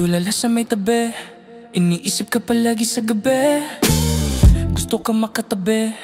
Tulala sa may tabi, iniisip ka palagi sa gabi. Gusto ka makatabi,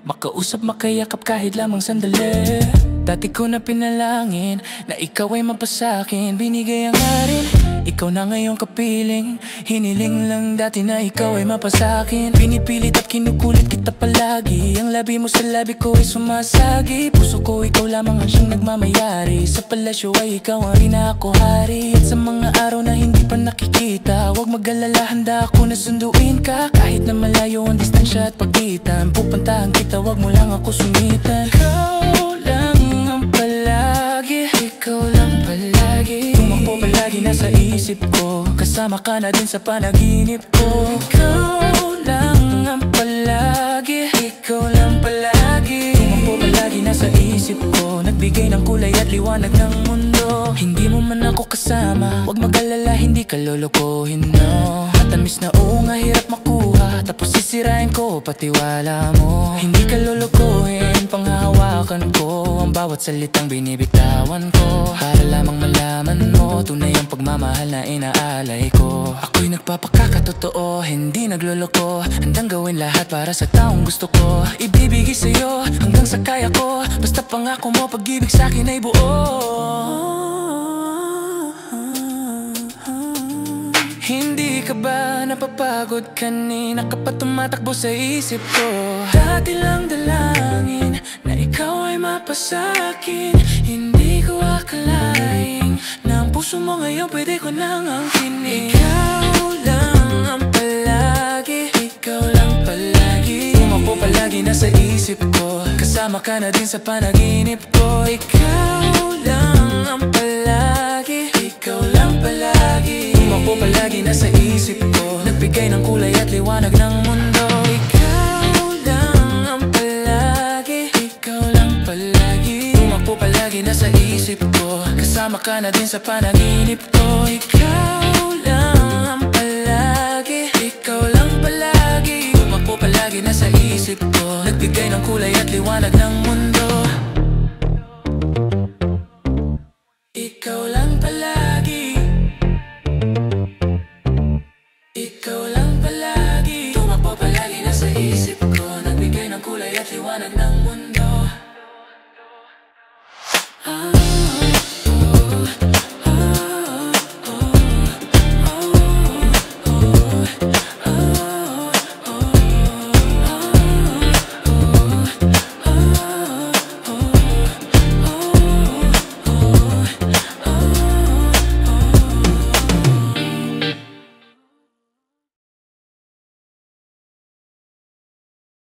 makausap, makayakap kahit lamang sandali. Dati ko na pinalangin na ikaw ay mapasakin, binigay ang arin, ikaw na ngayong kapiling. Hiniling lang dati na ikaw ay mapasakin, pinipilit at kinukulit kita palagi. Ang labi mo sa labi ko ay sumasagi, puso ko ikaw lamang ang siyang nagmamayari. Sa palasyo ay ikaw ang rinakahari. At sa mga araw na hindi pa nakikita, huwag mag-alala, handa ako na sunduin ka. Kahit na malayo ang distansya at pagitan, pupuntahan kita, huwag mo lang ako sungitan. Ikaw lang ang palagi, ikaw lang palagi. Tumakbo palagi nasa isip ko, kasama ka na din sa panaginip ko. Ikaw lang ang palagi, ikaw lang palagi. Tumakbo palagi nasa isip ko, nagbigay ng kulay at liwanag ng mundo. Hindi mo man ako kasama, huwag mag-alala, hindi ka lolokohin, no. Matamis na unga, hirap makuha, tapos sisirain ko pati wala mo. Hindi ka lolokohin, panghahawakan ko ang bawat salitang binibitawan ko, para lamang malaman mo tunay ang pagmamahal na inaalay ko. Ako'y nagpapakakatotoo, hindi nagloloko, handang gawin lahat para sa taong gusto ko. Ibibigay sa'yo hanggang sa kaya ko, basta pangako mo pag-ibig sa'kin ay buo. Hindi ka ba napapagod kanina ka pa tumatakbo sa isip ko? Dati lang dalangin na ikaw ay mapasakin, hindi ko akalain na ang puso mo ngayon pwede ko nang angkinin. Ikaw lang ang palagi, ikaw lang palagi. Tumakbo palagi nasa isip ko, kasama ka na din sa panaginip ko. Ikaw lang ang palagi, ikaw lang palagi. Tumakbo palagi nasa isip ko, nagbigay ng kulay at liwanag ng mundo. Ikaw lang ang palagi, ikaw lang palagi. Tumakbo palagi nasa isip ko, kasama ka na din sa panaginip ko. Ikaw lang ang palagi, ikaw lang palagi. Tumakbo palagi nasa isip ko, nagbigay ng kulay at liwanag ng mundo.